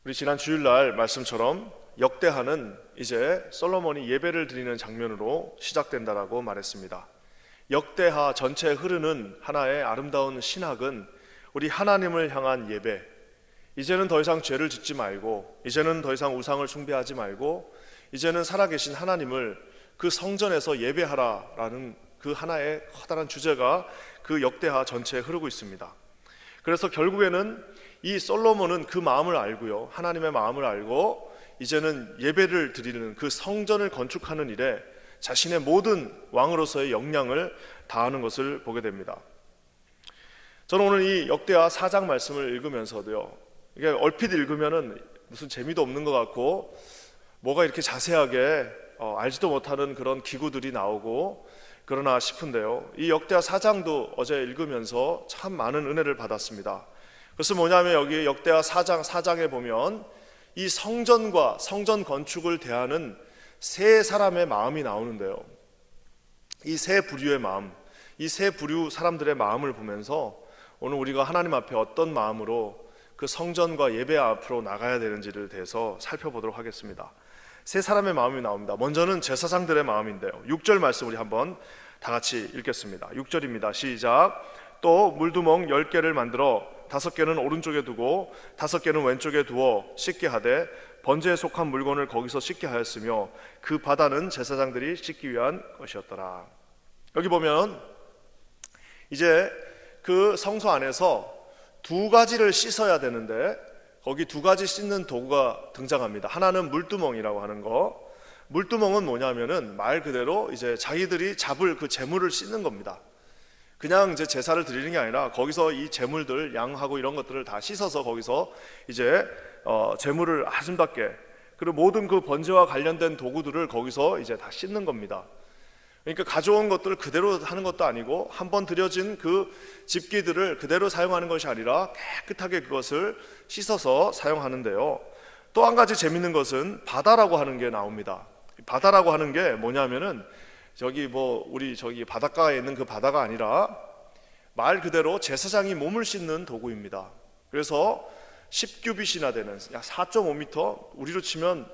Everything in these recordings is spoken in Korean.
우리 지난 주일날 말씀처럼 역대하는 이제 솔로몬이 예배를 드리는 장면으로 시작된다라고 말했습니다. 역대하 전체에 흐르는 하나의 아름다운 신학은 우리 하나님을 향한 예배, 이제는 더 이상 죄를 짓지 말고, 이제는 더 이상 우상을 숭배하지 말고, 이제는 살아계신 하나님을 그 성전에서 예배하라라는 그 하나의 커다란 주제가 그 역대하 전체에 흐르고 있습니다. 그래서 결국에는 이 솔로몬은 그 마음을 알고요, 하나님의 마음을 알고 이제는 예배를 드리는 그 성전을 건축하는 일에 자신의 모든 왕으로서의 역량을 다하는 것을 보게 됩니다. 저는 오늘 이 역대하 4장 말씀을 읽으면서도요, 이게 얼핏 읽으면은 무슨 재미도 없는 것 같고 뭐가 이렇게 자세하게 알지도 못하는 그런 기구들이 나오고 그러나 싶은데요, 이 역대하 4장도 어제 읽으면서 참 많은 은혜를 받았습니다. 그래서 뭐냐면 여기 역대하 4장에 보면 이 성전과 성전 건축을 대하는 세 사람의 마음이 나오는데요, 이 세 부류의 마음, 이 세 부류 사람들의 마음을 보면서 오늘 우리가 하나님 앞에 어떤 마음으로 그 성전과 예배 앞으로 나가야 되는지를 대해서 살펴보도록 하겠습니다. 세 사람의 마음이 나옵니다. 먼저는 제사장들의 마음인데요, 6절 말씀 우리 한번 다 같이 읽겠습니다. 6절입니다. 시작. 또 물두멍 10개를 만들어 5개는 오른쪽에 두고 5개는 왼쪽에 두어 씻게 하되 번제에 속한 물건을 거기서 씻게 하였으며 그 바다는 제사장들이 씻기 위한 것이었더라. 여기 보면 이제 그 성소 안에서 두 가지를 씻어야 되는데 거기 두 가지 씻는 도구가 등장합니다. 하나는 물두멍이라고 하는 거. 물두멍은 뭐냐면은 말 그대로 이제 자기들이 잡을 그 재물을 씻는 겁니다. 그냥 이제 제사를 드리는 게 아니라 거기서 이 재물들, 양하고 이런 것들을 다 씻어서 거기서 이제 재물을 아름답게, 그리고 모든 그 번제와 관련된 도구들을 거기서 이제 다 씻는 겁니다. 그러니까 가져온 것들을 그대로 하는 것도 아니고 한번 드려진 그 집기들을 그대로 사용하는 것이 아니라 깨끗하게 그것을 씻어서 사용하는데요, 또 한 가지 재밌는 것은 바다라고 하는 게 나옵니다. 바다라고 하는 게 뭐냐면은 우리 바닷가에 있는 그 바다가 아니라 말 그대로 제사장이 몸을 씻는 도구입니다. 그래서 10규빗이나 되는 약 4.5m, 우리로 치면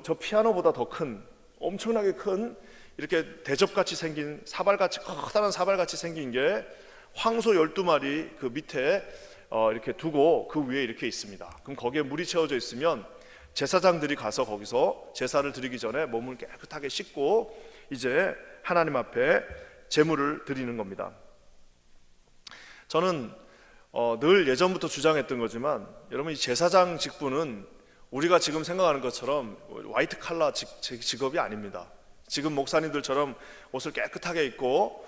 저 피아노보다 더 큰, 엄청나게 큰 이렇게 대접같이 생긴 사발같이, 커다란 사발같이 생긴 게 황소 12마리 그 밑에 이렇게 두고 그 위에 이렇게 있습니다. 그럼 거기에 물이 채워져 있으면 제사장들이 가서 거기서 제사를 드리기 전에 몸을 깨끗하게 씻고 이제 하나님 앞에 제물을 드리는 겁니다. 저는 늘 예전부터 주장했던 거지만 여러분, 이 제사장 직분은 우리가 지금 생각하는 것처럼 화이트 칼라 직업이 아닙니다. 지금 목사님들처럼 옷을 깨끗하게 입고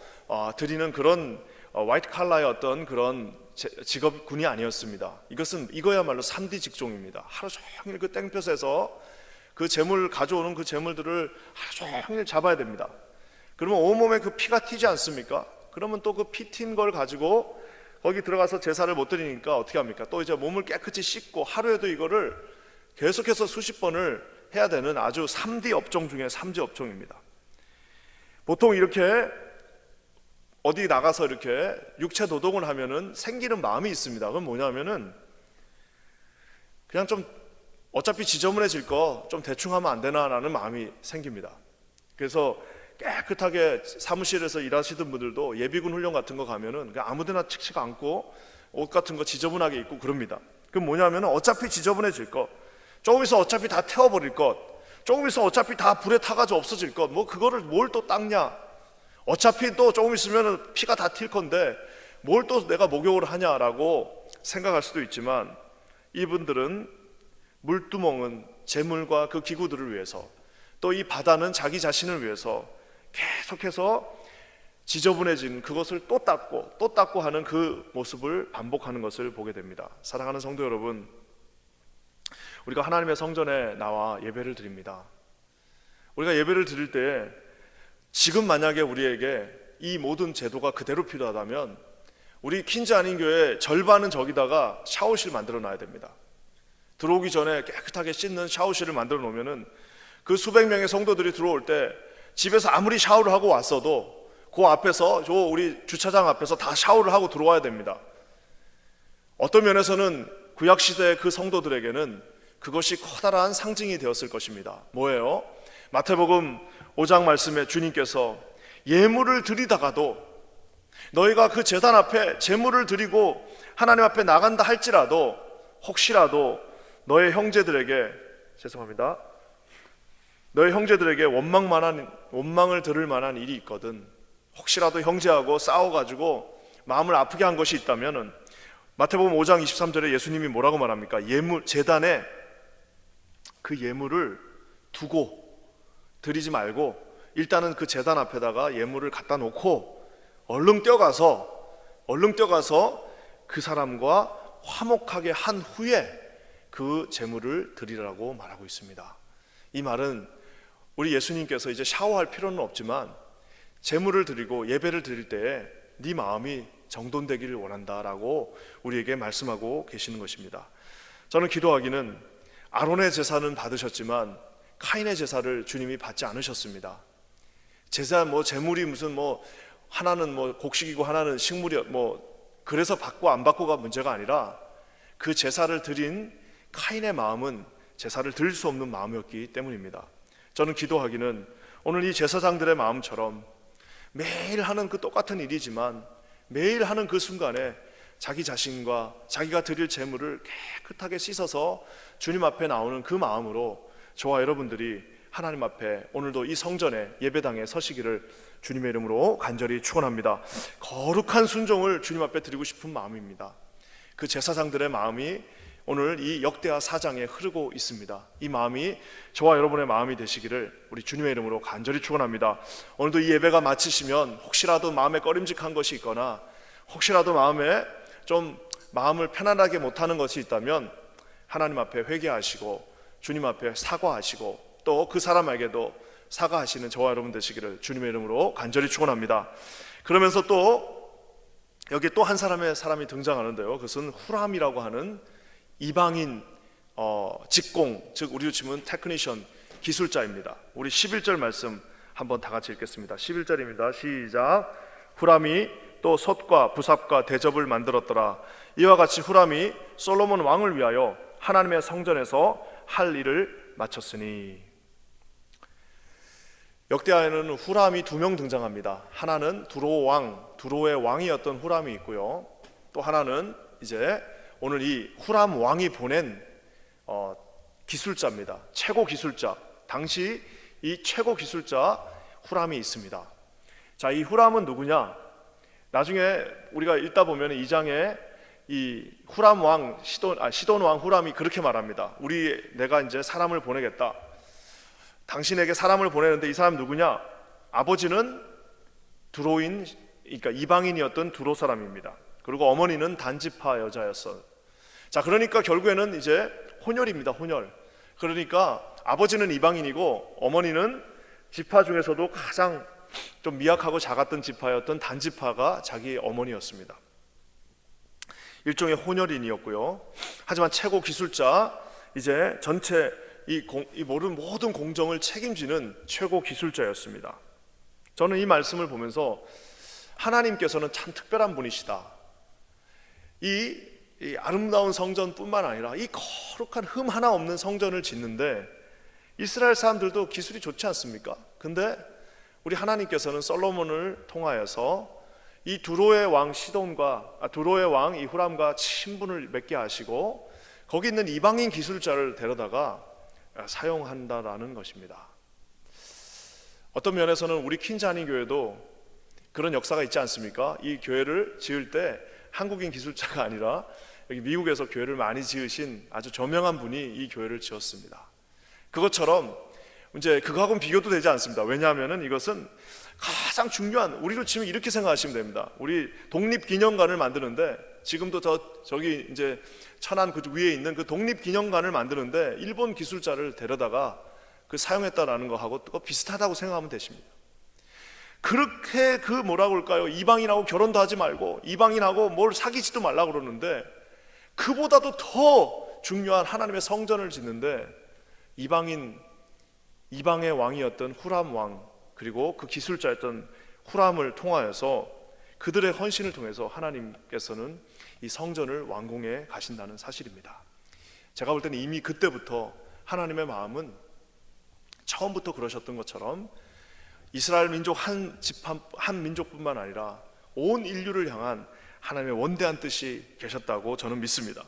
드리는 그런 화이트 칼라의 어떤 그런 직업군이 아니었습니다. 이거야말로 3D 직종입니다. 하루 종일 그 땡볕에서 그 재물 가져오는 그 재물들을 하루 종일 잡아야 됩니다. 그러면 온몸에 그 피가 튀지 않습니까? 그러면 또 그 피 튄 걸 가지고 거기 들어가서 제사를 못 드리니까 어떻게 합니까? 또 이제 몸을 깨끗이 씻고 하루에도 이거를 계속해서 수십 번을 해야 되는 아주 3D 업종 중에 3D 업종입니다. 보통 이렇게 어디 나가서 이렇게 육체 노동을 하면은 생기는 마음이 있습니다. 그건 뭐냐면은 그냥 좀 어차피 지저분해질 거 좀 대충 하면 안 되나라는 마음이 생깁니다. 그래서 깨끗하게 사무실에서 일하시던 분들도 예비군 훈련 같은 거 가면은 그냥 아무데나 칙칙 앉고 옷 같은 거 지저분하게 입고 그럽니다. 그럼 뭐냐면은 어차피 지저분해질 거, 조금 있어 어차피 다 태워버릴 것, 조금 있어 어차피 다 불에 타가지고 없어질 것, 뭐 그거를 뭘 또 닦냐, 어차피 또 조금 있으면 피가 다 튈 건데 뭘 또 내가 목욕을 하냐라고 생각할 수도 있지만, 이분들은 물두멍은 재물과 그 기구들을 위해서, 또 이 바다는 자기 자신을 위해서 계속해서 지저분해진 그것을 또 닦고 하는 그 모습을 반복하는 것을 보게 됩니다. 사랑하는 성도 여러분, 우리가 하나님의 성전에 나와 예배를 드립니다. 우리가 예배를 드릴 때 지금 만약에 우리에게 이 모든 제도가 그대로 필요하다면 우리 퀸즈 안인교회 절반은 저기다가 샤워실 만들어 놔야 됩니다. 들어오기 전에 깨끗하게 씻는 샤워실을 만들어 놓으면은 그 수백 명의 성도들이 들어올 때 집에서 아무리 샤워를 하고 왔어도 그 앞에서 우리 주차장 앞에서 다 샤워를 하고 들어와야 됩니다. 어떤 면에서는 구약 시대의 그 성도들에게는 그것이 커다란 상징이 되었을 것입니다. 뭐예요? 마태복음 5장 말씀에 주님께서 예물을 드리다가도 너희가 그 제단 앞에 제물을 드리고 하나님 앞에 나간다 할지라도 혹시라도 너의 형제들에게 원망을 들을 만한 일이 있거든, 혹시라도 형제하고 싸워가지고 마음을 아프게 한 것이 있다면은 마태복음 5장 23절에 예수님이 뭐라고 말합니까? 제단에 그 예물을 두고 드리지 말고 일단은 그 제단 앞에다가 예물을 갖다 놓고 얼른 뛰어가서 그 사람과 화목하게 한 후에 그 제물을 드리라고 말하고 있습니다. 이 말은 우리 예수님께서 이제 샤워할 필요는 없지만 제물을 드리고 예배를 드릴 때에 네 마음이 정돈되기를 원한다라고 우리에게 말씀하고 계시는 것입니다. 저는 기도하기는 아론의 제사는 받으셨지만 카인의 제사를 주님이 받지 않으셨습니다. 제사 제물이 무슨 하나는 곡식이고 하나는 식물이 그래서 받고 안 받고가 문제가 아니라 그 제사를 드린 카인의 마음은 제사를 드릴 수 없는 마음이었기 때문입니다. 저는 기도하기는 오늘 이 제사장들의 마음처럼 매일 하는 그 똑같은 일이지만 매일 하는 그 순간에 자기 자신과 자기가 드릴 제물을 깨끗하게 씻어서 주님 앞에 나오는 그 마음으로 저와 여러분들이 하나님 앞에 오늘도 이 성전에 예배당에 서시기를 주님의 이름으로 간절히 축원합니다. 거룩한 순종을 주님 앞에 드리고 싶은 마음입니다. 그 제사장들의 마음이 오늘 이 역대하 4장에 흐르고 있습니다. 이 마음이 저와 여러분의 마음이 되시기를 우리 주님의 이름으로 간절히 축원합니다. 오늘도 이 예배가 마치시면 혹시라도 마음에 꺼림직한 것이 있거나 혹시라도 마음을 편안하게 못하는 것이 있다면 하나님 앞에 회개하시고 주님 앞에 사과하시고 또 그 사람에게도 사과하시는 저와 여러분 되시기를 주님의 이름으로 간절히 축원합니다. 그러면서 또 여기 또 한 사람이 등장하는데요, 그것은 후람이라고 하는 이방인 직공, 즉 우리로 치면 테크니션, 기술자입니다. 우리 11절 말씀 한번 다 같이 읽겠습니다. 11절입니다. 시작. 후람이 또 솥과 부삽과 대접을 만들었더라. 이와 같이 후람이 솔로몬 왕을 위하여 하나님의 성전에서 할 일을 마쳤으니. 역대하에는 후람이 2명 등장합니다. 하나는 두로의 왕이었던 후람이 있고요, 또 하나는 이제 오늘 이 후람 왕이 보낸 기술자입니다. 최고 기술자, 당시 이 최고 기술자 후람이 있습니다. 자, 이 후람은 누구냐? 나중에 우리가 읽다 보면 2장에 이 후람 왕 시돈 왕 후람이 그렇게 말합니다. 내가 이제 사람을 보내겠다. 당신에게 사람을 보내는데 이 사람 누구냐? 아버지는 두로인, 그러니까 이방인이었던 두로 사람입니다. 그리고 어머니는 단지파 여자였어요. 자, 그러니까 결국에는 이제 혼혈입니다. 혼혈. 그러니까 아버지는 이방인이고 어머니는 지파 중에서도 가장 좀 미약하고 작았던 지파였던 단지파가 자기 어머니였습니다. 일종의 혼혈인이었고요. 하지만 최고 기술자, 이제 전체 이 모든 공정을 책임지는 최고 기술자였습니다. 저는 이 말씀을 보면서 하나님께서는 참 특별한 분이시다. 이 아름다운 성전뿐만 아니라 이 거룩한 흠 하나 없는 성전을 짓는데 이스라엘 사람들도 기술이 좋지 않습니까? 근데 우리 하나님께서는 솔로몬을 통하여서 이 두로의 왕 이 후람과 친분을 맺게 하시고 거기 있는 이방인 기술자를 데려다가 사용한다라는 것입니다. 어떤 면에서는 우리 퀸자니 교회도 그런 역사가 있지 않습니까? 이 교회를 지을 때 한국인 기술자가 아니라 여기 미국에서 교회를 많이 지으신 아주 저명한 분이 이 교회를 지었습니다. 그것처럼 이제 그거하고는 비교도 되지 않습니다. 왜냐하면 이것은 가장 중요한, 우리로 치면 이렇게 생각하시면 됩니다. 우리 독립기념관을 만드는데 지금도 저기 이제 천안 그 위에 있는 그 독립기념관을 만드는데 일본 기술자를 데려다가 사용했다라는 거하고 또 비슷하다고 생각하면 되십니다. 그렇게 뭐라고 할까요? 이방인하고 결혼도 하지 말고 이방인하고 뭘 사귀지도 말라고 그러는데 그보다도 더 중요한 하나님의 성전을 짓는데 이방의 왕이었던 후람 왕, 그리고 그 기술자였던 후람을 통하여서 그들의 헌신을 통해서 하나님께서는 이 성전을 완공해 가신다는 사실입니다. 제가 볼 때는 이미 그때부터 하나님의 마음은 처음부터 그러셨던 것처럼 이스라엘 민족 한 민족뿐만 아니라 온 인류를 향한 하나님의 원대한 뜻이 계셨다고 저는 믿습니다.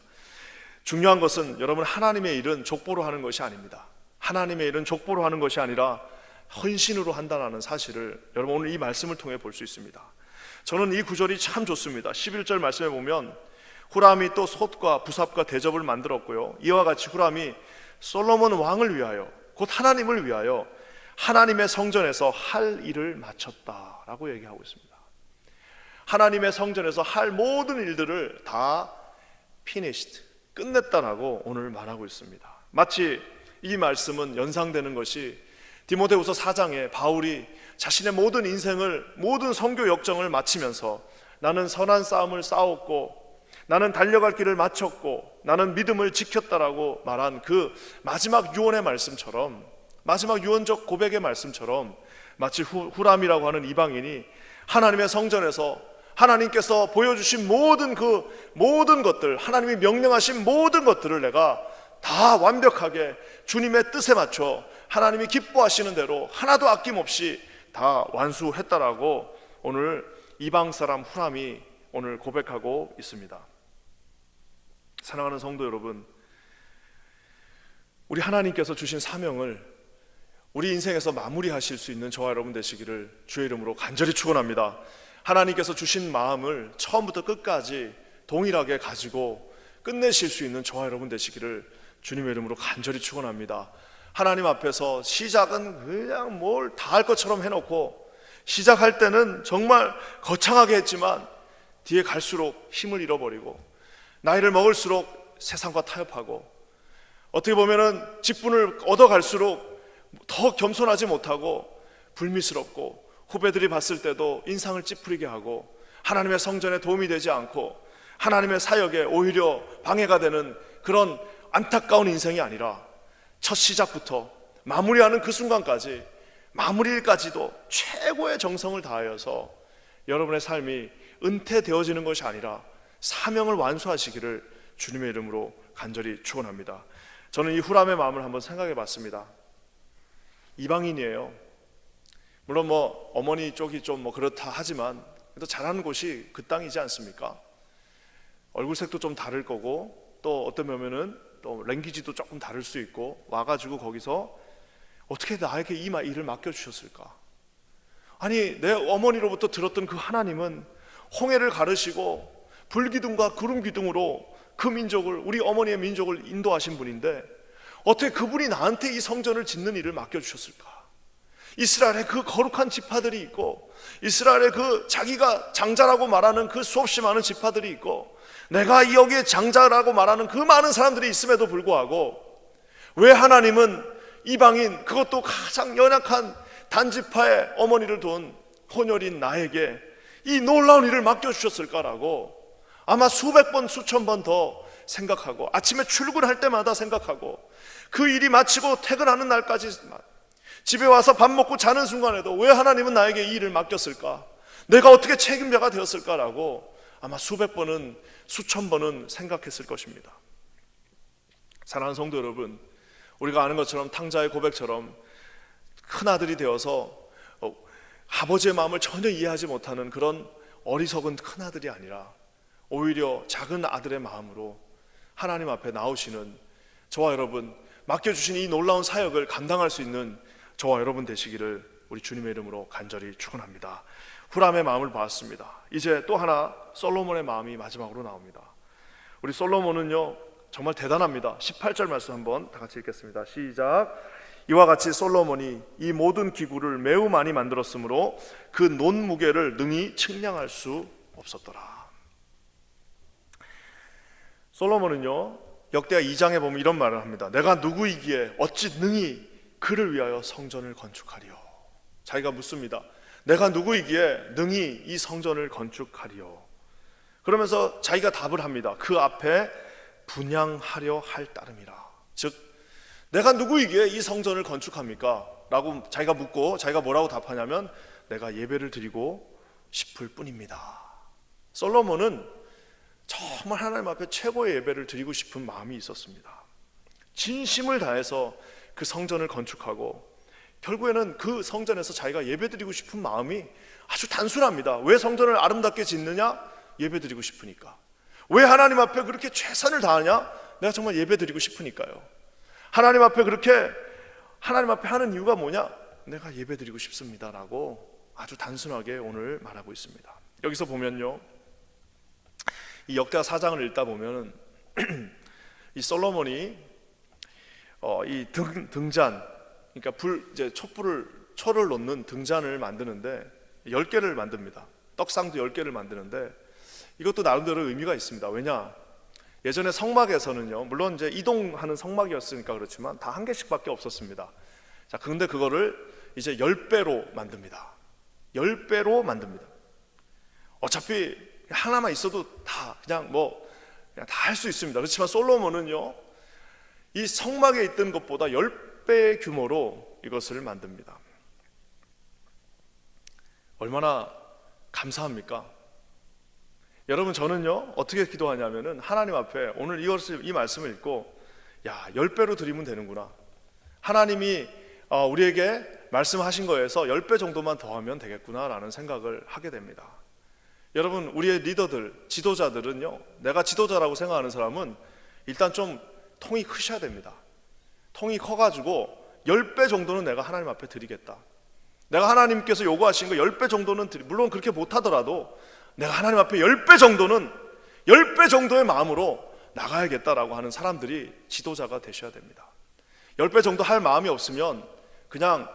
중요한 것은 여러분, 하나님의 일은 족보로 하는 것이 아닙니다. 하나님의 일은 족보로 하는 것이 아니라 헌신으로 한다는 사실을 여러분 오늘 이 말씀을 통해 볼 수 있습니다. 저는 이 구절이 참 좋습니다. 11절 말씀에 보면 후람이 또 솥과 부삽과 대접을 만들었고요, 이와 같이 후람이 솔로몬 왕을 위하여, 곧 하나님을 위하여 하나님의 성전에서 할 일을 마쳤다라고 얘기하고 있습니다. 하나님의 성전에서 할 모든 일들을 다 finished, 끝냈다라고 오늘 말하고 있습니다. 마치 이 말씀은 연상되는 것이 디모데후서 4장에 바울이 자신의 모든 인생을, 모든 선교 역정을 마치면서 나는 선한 싸움을 싸웠고 나는 달려갈 길을 마쳤고 나는 믿음을 지켰다라고 말한 그 마지막 유언의 말씀처럼, 마지막 유언적 고백의 말씀처럼 마치 후람이라고 하는 이방인이 하나님의 성전에서 하나님께서 보여주신 모든 것들, 하나님이 명령하신 모든 것들을 내가 다 완벽하게 주님의 뜻에 맞춰 하나님이 기뻐하시는 대로 하나도 아낌없이 다 완수했다라고 오늘 이방 사람 후람이 오늘 고백하고 있습니다. 사랑하는 성도 여러분, 우리 하나님께서 주신 사명을 우리 인생에서 마무리하실 수 있는 저와 여러분 되시기를 주의 이름으로 간절히 축원합니다. 하나님께서 주신 마음을 처음부터 끝까지 동일하게 가지고 끝내실 수 있는 저와 여러분 되시기를 주님의 이름으로 간절히 축원합니다. 하나님 앞에서 시작은 그냥 뭘 다 할 것처럼 해놓고 시작할 때는 정말 거창하게 했지만 뒤에 갈수록 힘을 잃어버리고 나이를 먹을수록 세상과 타협하고 어떻게 보면은 직분을 얻어갈수록 더 겸손하지 못하고 불미스럽고 후배들이 봤을 때도 인상을 찌푸리게 하고 하나님의 성전에 도움이 되지 않고 하나님의 사역에 오히려 방해가 되는 그런 안타까운 인생이 아니라 첫 시작부터 마무리하는 그 순간까지, 마무리일까지도 최고의 정성을 다하여서 여러분의 삶이 은퇴되어지는 것이 아니라 사명을 완수하시기를 주님의 이름으로 간절히 축원합니다. 저는 이 후람의 마음을 한번 생각해 봤습니다. 이방인이에요. 물론 어머니 쪽이 좀 그렇다 하지만 그래도 잘하는 곳이 그 땅이지 않습니까? 얼굴색도 좀 다를 거고 또 어떤 면은 또 랭귀지도 조금 다를 수 있고 와가지고 거기서 어떻게 나에게 이 일을 맡겨주셨을까? 아니, 내 어머니로부터 들었던 그 하나님은 홍해를 가르시고 불기둥과 구름기둥으로 그 민족을, 우리 어머니의 민족을 인도하신 분인데 어떻게 그분이 나한테 이 성전을 짓는 일을 맡겨주셨을까? 이스라엘의 그 거룩한 지파들이 있고 이스라엘의 그 자기가 장자라고 말하는 그 수없이 많은 지파들이 있고 내가 여기에 장자라고 말하는 그 많은 사람들이 있음에도 불구하고 왜 하나님은 이방인, 그것도 가장 연약한 단지파의 어머니를 둔 혼혈인 나에게 이 놀라운 일을 맡겨주셨을까라고 아마 수백 번, 수천 번 더 생각하고 아침에 출근할 때마다 생각하고 그 일이 마치고 퇴근하는 날까지 집에 와서 밥 먹고 자는 순간에도 왜 하나님은 나에게 이 일을 맡겼을까? 내가 어떻게 책임자가 되었을까라고 아마 수백 번은, 수천 번은 생각했을 것입니다. 사랑하는 성도 여러분, 우리가 아는 것처럼 탕자의 고백처럼 큰 아들이 되어서 아버지의 마음을 전혀 이해하지 못하는 그런 어리석은 큰 아들이 아니라 오히려 작은 아들의 마음으로 하나님 앞에 나오시는 저와 여러분, 맡겨주신 이 놀라운 사역을 감당할 수 있는 저와 여러분 되시기를 우리 주님의 이름으로 간절히 축원합니다. 후람의 마음을 봤습니다. 이제 또 하나 솔로몬의 마음이 마지막으로 나옵니다. 우리 솔로몬은요 정말 대단합니다. 18절 말씀 한번 다 같이 읽겠습니다. 시작. 이와 같이 솔로몬이 이 모든 기구를 매우 많이 만들었으므로 그 논무게를 능히 측량할 수 없었더라. 솔로몬은요 역대하 2장에 보면 이런 말을 합니다. 내가 누구이기에 어찌 능히 그를 위하여 성전을 건축하리요. 자기가 묻습니다. 내가 누구이기에 능히 이 성전을 건축하리요. 그러면서 자기가 답을 합니다. 그 앞에 분향하려 할 따름이라. 즉 내가 누구이기에 이 성전을 건축합니까? 라고 자기가 묻고 자기가 뭐라고 답하냐면 내가 예배를 드리고 싶을 뿐입니다. 솔로몬은 정말 하나님 앞에 최고의 예배를 드리고 싶은 마음이 있었습니다. 진심을 다해서 그 성전을 건축하고 결국에는 그 성전에서 자기가 예배드리고 싶은 마음이 아주 단순합니다. 왜 성전을 아름답게 짓느냐? 예배드리고 싶으니까. 왜 하나님 앞에 그렇게 최선을 다하냐? 내가 정말 예배드리고 싶으니까요. 하나님 앞에 그렇게 하나님 앞에 하는 이유가 뭐냐? 내가 예배드리고 싶습니다라고 아주 단순하게 오늘 말하고 있습니다. 여기서 보면요, 이 역대하 4장을 읽다 보면 이 솔로몬이 이 등잔, 그러니까 이제 초를 놓는 등잔을 만드는데 10개를 만듭니다. 떡상도 10개를 만드는데 이것도 나름대로 의미가 있습니다. 왜냐? 예전에 성막에서는요, 물론 이제 이동하는 성막이었으니까 그렇지만 다 한 개씩밖에 없었습니다. 자, 그런데 그거를 이제 10배로 만듭니다. 10배로 만듭니다. 어차피 하나만 있어도 다 그냥 다 할 수 있습니다. 그렇지만 솔로몬은요, 이 성막에 있던 것보다 10배의 규모로 이것을 만듭니다. 얼마나 감사합니까? 여러분, 저는요 어떻게 기도하냐면은 하나님 앞에 오늘 이 말씀을 읽고, 야, 10배로 드리면 되는구나. 하나님이 우리에게 말씀하신 거에서 10배 정도만 더하면 되겠구나 라는 생각을 하게 됩니다. 여러분, 우리의 리더들, 지도자들은요, 내가 지도자라고 생각하는 사람은 일단 좀 통이 크셔야 됩니다. 통이 커가지고 10배 정도는 내가 하나님 앞에 드리겠다. 내가 하나님께서 요구하신 거 10배 정도는 물론 그렇게 못하더라도 내가 하나님 앞에 10배 정도는 10배 정도의 마음으로 나가야겠다라고 하는 사람들이 지도자가 되셔야 됩니다. 10배 정도 할 마음이 없으면 그냥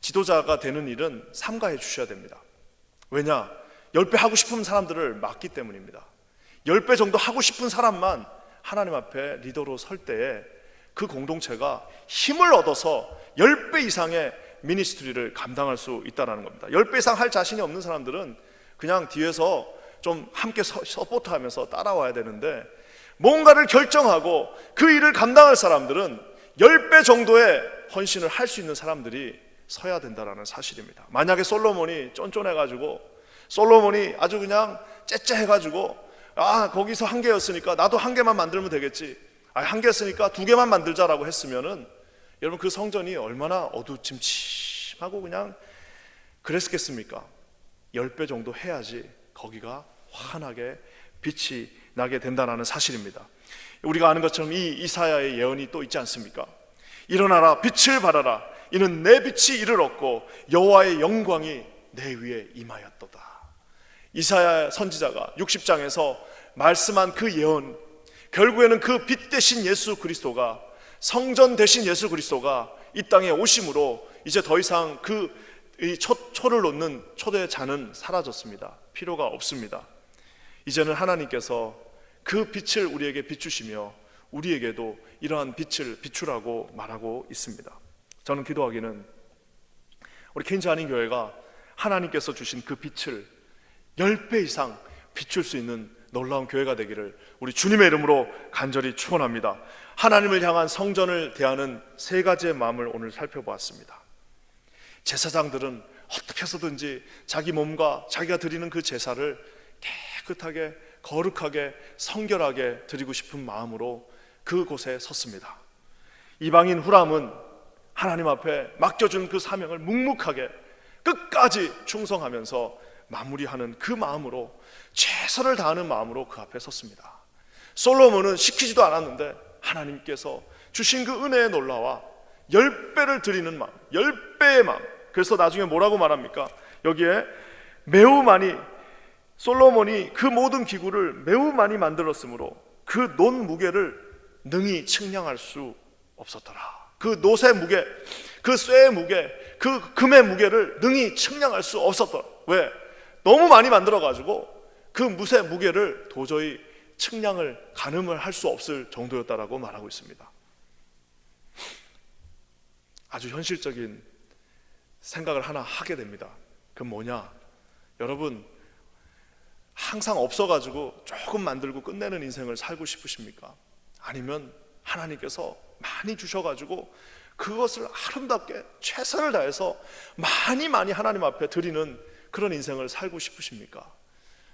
지도자가 되는 일은 삼가해 주셔야 됩니다. 왜냐? 10배 하고 싶은 사람들을 막기 때문입니다. 10배 정도 하고 싶은 사람만 하나님 앞에 리더로 설 때에 그 공동체가 힘을 얻어서 10배 이상의 미니스트리를 감당할 수 있다는 겁니다. 10배 이상 할 자신이 없는 사람들은 그냥 뒤에서 좀 함께 서포트하면서 따라와야 되는데, 뭔가를 결정하고 그 일을 감당할 사람들은 10배 정도의 헌신을 할 수 있는 사람들이 서야 된다는 사실입니다. 만약에 솔로몬이 쫀쫀해가지고, 솔로몬이 아주 그냥 째째해가지고, 거기서 한 개였으니까 나도 한 개만 만들면 되겠지, 한 개였으니까 2개만 만들자라고 했으면은 여러분, 그 성전이 얼마나 어두침침하고 그냥 그랬겠습니까? 10배 정도 해야지 거기가 환하게 빛이 나게 된다는 사실입니다. 우리가 아는 것처럼 이 이사야의 예언이 또 있지 않습니까? 일어나라, 빛을 발하라. 이는 내 빛이 이를 얻고 여호와의 영광이 내 위에 임하였도다. 이사야 선지자가 60장에서 말씀한 그 예언, 결국에는 그 빛 대신 예수 그리스도가, 성전 대신 예수 그리스도가 이 땅에 오심으로 이제 더 이상 이 초를 놓는 초대 잔은 사라졌습니다. 필요가 없습니다. 이제는 하나님께서 그 빛을 우리에게 비추시며 우리에게도 이러한 빛을 비추라고 말하고 있습니다. 저는 기도하기는 우리 케인즈 한인 교회가 하나님께서 주신 그 빛을 10배 이상 비출 수 있는 놀라운 교회가 되기를 우리 주님의 이름으로 간절히 축원합니다. 하나님을 향한 성전을 대하는 3가지의 마음을 오늘 살펴보았습니다. 제사장들은 어떻게 해서든지 자기 몸과 자기가 드리는 그 제사를 깨끗하게, 거룩하게, 성결하게 드리고 싶은 마음으로 그곳에 섰습니다. 이방인 후람은 하나님 앞에 맡겨준 그 사명을 묵묵하게 끝까지 충성하면서 마무리하는 그 마음으로, 최선을 다하는 마음으로 그 앞에 섰습니다. 솔로몬은 시키지도 않았는데 하나님께서 주신 그 은혜의 놀라와 10배를 드리는 마음, 10배의 마음. 그래서 나중에 뭐라고 말합니까? 여기에 매우 많이, 솔로몬이 그 모든 기구를 매우 많이 만들었으므로 그 논 무게를 능히 측량할 수 없었더라. 그 놋의 무게, 그 쇠의 무게, 그 금의 무게를 능히 측량할 수 없었더라. 왜? 너무 많이 만들어가지고 그 묻의 무게를 도저히 측량을, 가늠을 할 수 없을 정도였다라고 말하고 있습니다. 아주 현실적인 생각을 하나 하게 됩니다. 그건 뭐냐? 여러분, 항상 없어가지고 조금 만들고 끝내는 인생을 살고 싶으십니까? 아니면 하나님께서 많이 주셔가지고 그것을 아름답게 최선을 다해서 많이 하나님 앞에 드리는 그런 인생을 살고 싶으십니까?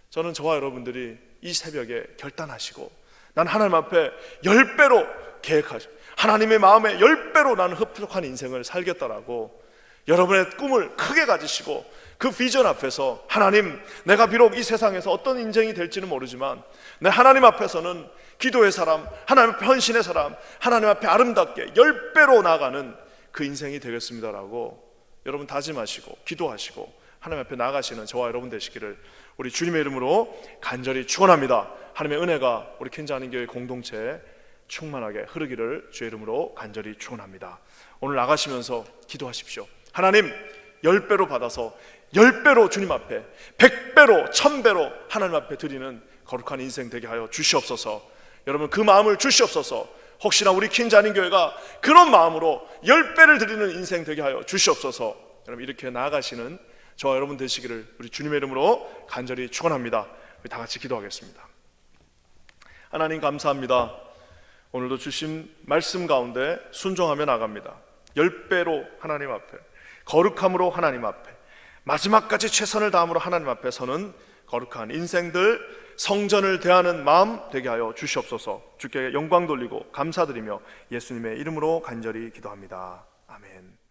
저는 저와 여러분들이 이 새벽에 결단하시고 난 하나님 앞에 10배로 계획하시고 하나님의 마음에 10배로 나는 흡족한 인생을 살겠다라고 여러분의 꿈을 크게 가지시고 그 비전 앞에서 하나님, 내가 비록 이 세상에서 어떤 인생이 될지는 모르지만 내 하나님 앞에서는 기도의 사람, 하나님 앞에 헌신의 사람, 하나님 앞에 아름답게 10배로 나아가는 그 인생이 되겠습니다라고 여러분 다짐하시고 기도하시고 하나님 앞에 나아가시는 저와 여러분 되시기를 우리 주님의 이름으로 간절히 축원합니다. 하나님의 은혜가 우리 켄자하는교회 공동체에 충만하게 흐르기를 주의 이름으로 간절히 축원합니다. 오늘 나가시면서 기도하십시오. 하나님, 10배로 받아서 10배로 주님 앞에 100배로 1000배로 하나님 앞에 드리는 거룩한 인생 되게 하여 주시옵소서. 여러분 그 마음을 주시옵소서. 혹시나 우리 킨자하는교회가 그런 마음으로 10배를 드리는 인생 되게 하여 주시옵소서. 여러분 이렇게 나아가시는 저와 여러분 되시기를 우리 주님의 이름으로 간절히 축원합니다. 우리 다 같이 기도하겠습니다. 하나님 감사합니다. 오늘도 주신 말씀 가운데 순종하며 나갑니다. 10배로 하나님 앞에, 거룩함으로 하나님 앞에, 마지막까지 최선을 다함으로 하나님 앞에 서는 거룩한 인생들, 성전을 대하는 마음 되게 하여 주시옵소서. 주께 영광 돌리고 감사드리며 예수님의 이름으로 간절히 기도합니다. 아멘.